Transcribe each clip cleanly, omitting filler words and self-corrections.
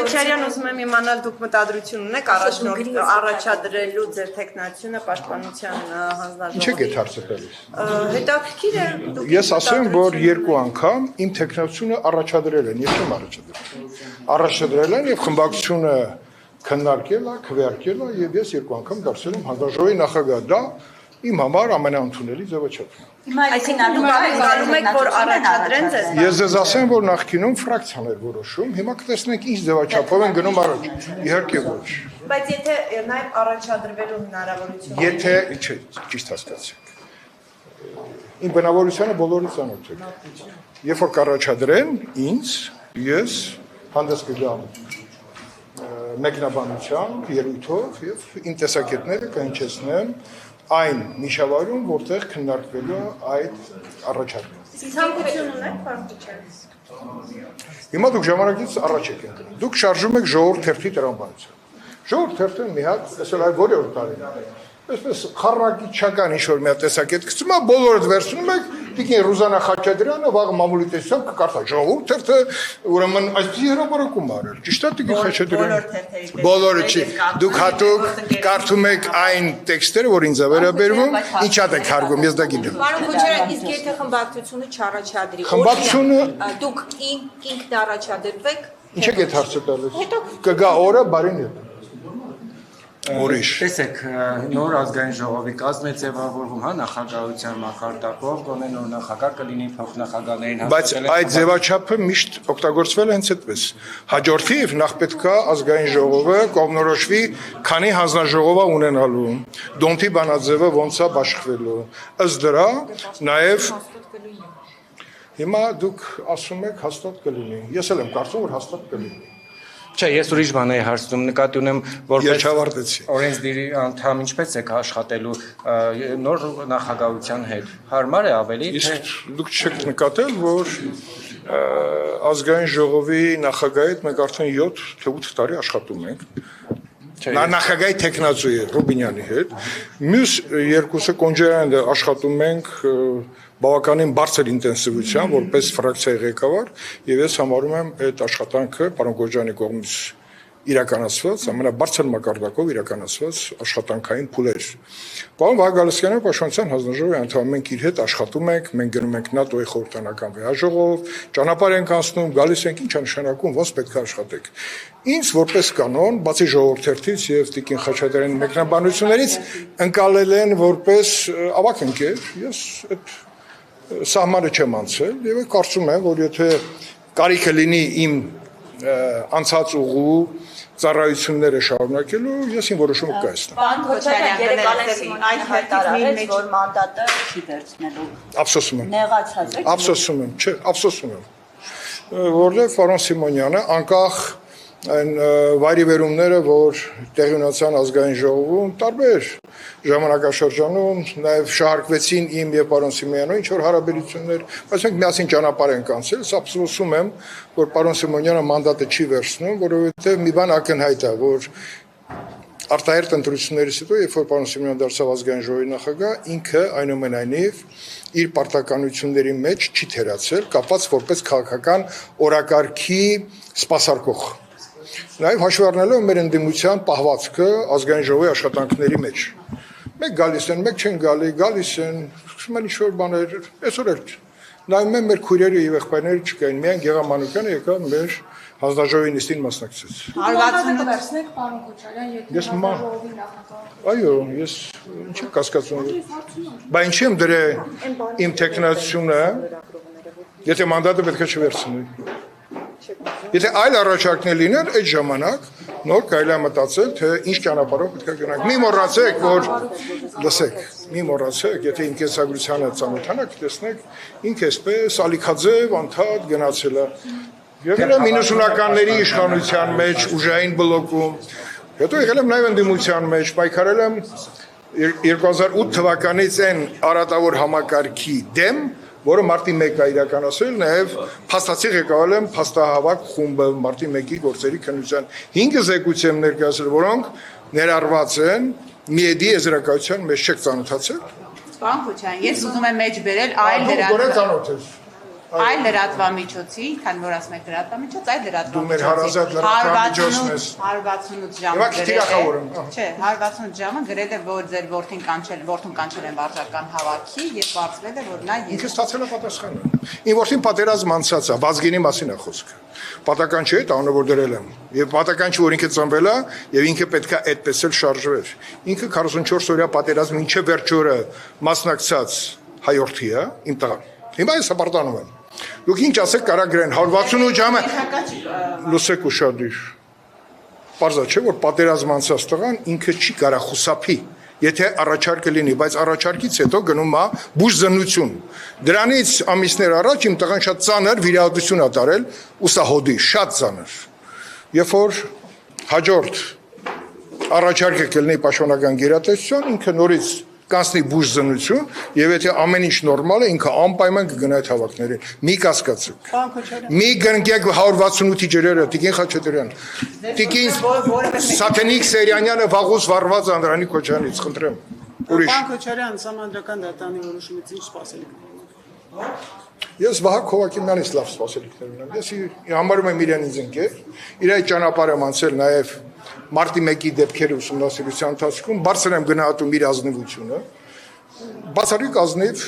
Քոչարյան, ուզում եմ իմանալ դուք մտադրություն ունեք առաջադրելու ձեր տեխնացիոնը պաշտպանության հանձնաժողովին։ Ինչ եք հարցը տալիս։ Հետաքրքիր է։ Ես ասեմ, որ երկու անգամ իմ տեխնացիոնը առաջադրել են, ես չեմ առաջադրել են եւ խմբակցությունը քննարկել է, քվեարկել է եւ ես երկու անգամ դարձել եմ հանձնաժողովի նախագահ։ Դա իմ համար ամենաընդունելի ձևաչափն է։ Այսինքն գալու եք, որ առաջադրեն ձեզ։ Ես ձեզ ասեմ, որ նախկինում ֆրակցիան էր որոշում, հիմա կտեսնենք ինչ ձևաչափով են գնում առաջ։ Իհարկե ոչ։ Բայց եթե նաեւ առաջադրվելու հնարավորություն։ Եթե, չէ, ճիշտ հասկացեք։ Իմ բնավորությանը բոլորը ծանոթ եք։ Երբ որ կառաջադրեն ինձ, ես հանդես կգամ մեկնաբանությամբ, ելույթով եւ իմ տեսակետները կհնչեցնեմ այն միջավայրում, որտեղ քննարկվելու այդ առաջարկը։ Ցանկություն ունեք, պարոն Քոչարյան։ Հիմա դուք ժամանակից առաջ եք ընկնում։ Դուք շարժում եք ժողովուրդ թերթի տրամաբանությամբ։ Ժողովուրդ թերթը մի հատ, այսօր այլ որի օր տարի։ Այսպես խառնակիչական ինչ-որ մի հատ տեսակետ գցում է, բոլորդ վերցնում եք, տիկին Ռուզանա Խաչատրյանը վաղը մամուլի տեսությամբ կկարդա ժողովուրդ թերթը, ուրեմն այսպեսի հրապարակում արել։ Ճիշտ է տիկին Խաչատրյանը։ Բոլորը չի։ Դուք հատուկ կարդում եք այն տեքստերը, որ ինձ է վերաբերվում, ինչ հատ եք հարգում, ես դա գիտեմ։ Պարոն Քոչարյան, իսկ եթե խմբակցությունը չառաջադրի, խմբակցությունը դուք ինքն առաջադրվեք։ Ինչ եք այդ հարցը տալիս։ Կգա օրը բարին հետ։ Ուրիշ։ Տեսեք, նոր ազգային ժողովի կազմ է ձևավորվում, հա, նախագահության մակարդակով, գոնե նոր նախագահ կլինի, փոխնախագահներին Բայց այդ ձևաչափը միշտ օգտագործվել է հենց այդպես։ Հաջորդիվ նախ պետք է ազգային ժողովը կողմնորոշվի, քանի հանձնաժողով է ունենալու, դոնթի բանաձևը ոնց է բաշխվելու։ Ըստ դրա նաև հիմա դուք ասում եք հաստատ կլինի։ Ես էլ եմ կարծում, որ հաստատ կլինի։ Չէ, ես ուրիշ բան էի հարցնում, նկատի ունեմ, որպես չավարտեցի։ Օրենսդիրի անդամ ինչպես եք աշխատելու նոր նախագահության հետ։ Հարմար է ավելի, Իսկ դուք չեք նկատել, որ ազգային ժողովի նախագահի հետ մենք արդեն 7 թե 8 տարի աշխատում ենք։ Նախագահի տեխնացուի Ռուբինյանի հետ։ Մյուս երկուսը Կոնջարյանը աշխատում ենք բավականին բարձր ինտենսիվությամբ, որպես ֆրակցիայի ղեկավար, եւ ես համարում եմ այդ աշխատանքը պարոն Գորջյանի կողմից իրականացված, ամենաբարձր մակարդակով իրականացված աշխատանքային փուլեր։ Պարոն Վահագալստյանը Պաշտպանության հանձնաժողովի անդամ, մենք իր հետ աշխատում ենք, մենք գնում ենք ՆԱՏՕ-ի խորհրդանական վեհաժողով, ճանապարհ ենք անցնում, գալիս ենք, ինչ է նշանակում, ոնց պետք է աշխատեք։ Ինձ որպես կանոն, բացի ժողովուրդ թերթից եւ տիկին Խաչատրյանի մեկնաբանություններից ընկալել են որպես ավագ ընկեր, ես այդ սահմանը չեմ անցել եւ կարծում եմ, որ եթե կարիքը լինի իմ անցած ուղու ծառայությունները շարունակելու, ես իմ որոշումը կայացնեմ։ Պարոն Քոչարյան, երեք Ալեքսին այն հայտարարեց, որ մանդատը չի վերցնելու։ Ափսոսում եմ։ Նեղացած եք։ Ափսոսում եմ, չէ, ափսոսում եմ։ Որտեղ պարոն Սիմոնյանը անկախ այն վայրիվերումները, որ տեղի ունեցան ազգային ժողովում, տարբեր ժամանակաշրջանում նաև շահարկվեցին իմ եւ պարոն Սիմոնյանի ինչ որ հարաբերություններ, բայց մենք միասին ճանապարհ ենք անցել, ափսոսում եմ, որ պարոն Սիմոնյանը մանդատը չի վերցնում, որովհետեւ մի բան ակնհայտ է, որ արտահերտ ընտրություններից հետո, երբ որ պարոն Սիմոնյանը դարձավ ազգային ժողովի նախագահ, ինքը այնուամենայնիվ իր պարտականությունների մեջ չի թերացել, կապված որպես քաղաքական օրակարգի սպասարկող։ Նաև հաշվի առնելով մեր ընդդիմության պահվածքը ազգային ժողովի աշխատանքների մեջ։ Մեկ գալիս են, մեկ չեն գալիս են, սկսում են ինչ-որ բաներ, այսօր էլ նայում եմ մեր քույրերը եւ եղբայրները չկային, միայն Գեղամանուկյանը եկավ մեր հանձնաժողովի նիստին մասնակցեց։ Հարվածությունը վերցնեք, պարոն Քոչարյան, եթե հանձնաժողովի նախագահ։ Այո, ես ինչի կասկածում եմ։ Բայց ինչի եմ դրե իմ տեխնացիոնը, եթե մանդատը պետք է չվերցնի։ Եթե այլ առաջարկներ լինեն, այդ ժամանակ նոր կարելի է մտածել, թե ինչ ճանապարհով պետք է գնանք։ Մի մոռացեք, որ լսեք, մի մոռացեք, եթե իմ կենսագրությանը ծանոթանաք, տեսնեք, ինքը այսպես ալիքաձև, անդադ գնացել է։ Եղել եմ 90-ականների իշխանության մեջ, ուժային բլոկում, հետո եղել եմ նաև ընդդիմության մեջ, պայքարել եմ 2008 թվականից այն արատավոր համակարգի դեմ, որը մարտի 1-ը իրականացել, նաև փաստացի ղեկավարել եմ փաստահավաք խումբը մարտի 1-ի գործերի քննության 5 զեկույց եմ ներկայացրել, որոնք ներառված են Միեդի եզրակացության մեջ չեք ծանոթացել։ Պարոն Քոչարյան, ես ուզում եմ մեջ բերել այլ դրանից։ այլ լրատվամիջոցի, քան որ ասում եք լրատվամիջոց, այլ Դու մեր հարազատ լրատվամիջոցն ես։ 168 Հիմա ժամը քիչ թիրախավոր եմ, Չէ, 168 ժամը գրել է, որ ձեր որդուն կանչել են վարչական հավաքի եւ բացվել է, որ նա Ինքը ստացել է պատասխանը։ Իմ որդին պատերազմ անցած է, Վազգենի մասին է խոսքը։ Պատական չէ, տանը որ դրել եմ։ Եվ պատական չէ, որ ինքը ծնվել է եւ ինքը պետք է այդպես էլ շարժվեր։ Ինքը 44 օրյա պատերազմ ինչը վերջորը մասնակցած հայորդի է, իմ տղան։ Հիմա ես հպարտանում եմ։ Դուք ինչ ասեք կարա գրեն 168 ժամը լուսեք ուշադիր։ Պարզա չէ, որ պատերազմ անցած տղան ինքը չի կարա խուսափի, եթե առաջարկը լինի, բայց առաջարկից հետո գնում է բուժզնություն։ Դրանից ամիսներ առաջ իմ տղան շատ ծանր վիրահատություն ա տարել ուսահոդի, շատ ծանր։ Երբ որ հաջորդ առաջարկը կլինի պաշտոնական գերատեսչություն, ինքը նորից կանցնի բուժզնություն, եւ եթե ամեն ինչ նորմալ է, ինքը անպայման կգնա այդ հավաքներին։ Մի կասկածեք։ Մի գնկեք 168-ի ջրերը, Տիկին Խաչատրյան։ Տիկին Սաթենիկ Սերյանյանը վաղուց վառված Անդրանիկ Քոչյանից, խնդրեմ։ Ուրիշ։ Պարոն Քոչարյան, Սահմանադրական դատարանի որոշումից ինչ սպասելիք ունեք։ Ես Վահագ Հովակիմյանից լավ սպասելիքներ ունեմ։ Ես համարում եմ իրեն ինձ ընկեր, իր այդ ճանապարհը անցել նաև մարտի 1-ի դեպքերը ուսումնասիրության ընթացքում բարձր եմ գնահատում իր ազնվությունը, բացառիկ ազնիվ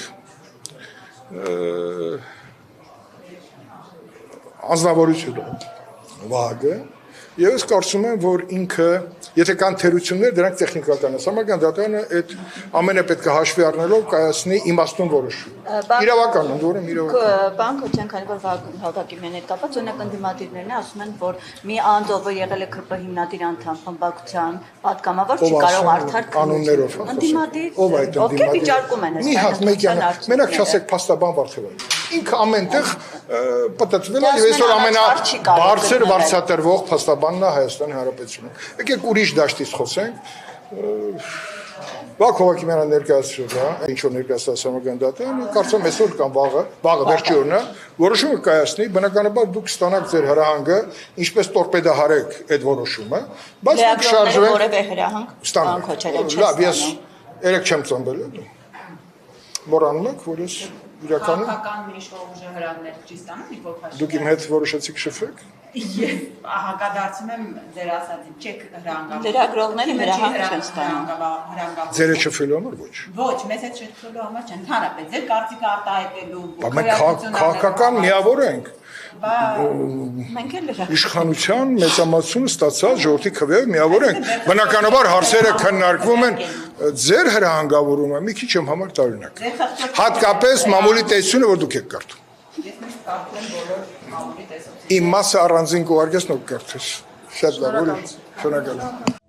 անձնավորություն Վահագը, եւ ես կարծում եմ, որ ինքը, եթե կան թերություններ, դրանք տեխնիկական են։ Համագան դատարանը այդ ամենը պետք է հաշվի առնելով կայացնի իմաստուն որոշում։ Իրավական, ընդ որում իրավական։ Պարոն Քոչյան, քանի որ Հակոբյանի հետ կապված օրինակ ընդդիմադիրներն ասում են, որ մի անձ, ով եղել է ԿՊ հիմնադիր անդամ, խմբակցության պատգամավոր, չի կարող արդար կանոններով ընդդիմադիր, ով այդ ովքեր վիճարկում են մի հատ մեկյանը, մենակ չասեք փաստաբան Վարդևան։ Ինքը ամենտեղ պատտվել է եւ այսօր ամենաբարձր վարձատրվող փաստաբանն է Հայաստանի Հանրապետությունում։ Եկեք ուրիշ դաշտից խոսենք։ Վահագ Հովակիմյանը ներկայացրել է, ինչ որ ներկայացած համագան դատարանը, կարծում այսօր կամ վաղը վերջի օրն է, որոշումը կայացնի, բնականաբար դուք ստանաք ձեր հրահանգը, ինչպես տորպեդահարեք այդ որոշումը, բայց դուք շարժվեք որևէ հրահանգ ստանաք։ Լավ, ես երեք չեմ ծնվել, մոռանում եք, որ ես իրականում Քաղաքական մի իշխող ուժը հրավներ չի ստանում Նիկոլ Փաշինյանը։ դուք իմ հետ որոշեցիք շփվել։ Ես հակադարձում եմ ձեր ասածին, չեք հրանգավոր։ Լրագրողները հրահանգ չեն ստանում։ Ձերը շփվելու համար ոչ։ Ոչ, մեզ հետ շփվելու համար չեն, ընդհանրապես ձեր կարծիքը արտահայտելու։ Բայց մենք քաղաքական միավոր ենք։ Մենք էլ լրագրող Իշխանության մեծամասնությունը ստացած ժողովրդի քվեով միավոր ենք։ Բնականաբար հարցերը քննարկվում են ձեր հրահանգավորումը մի քիչ եմ համար տարօրինակ։ Հատկապես մամուլի տեսությունը, որ դուք եք կարդում։ Ես միշտ կարդում եմ բոլոր մամուլի տեսությունները։ Իմ մասը առանձին կուղարկես նոր կարդես։ Շատ լավ, շնորհակալ եմ։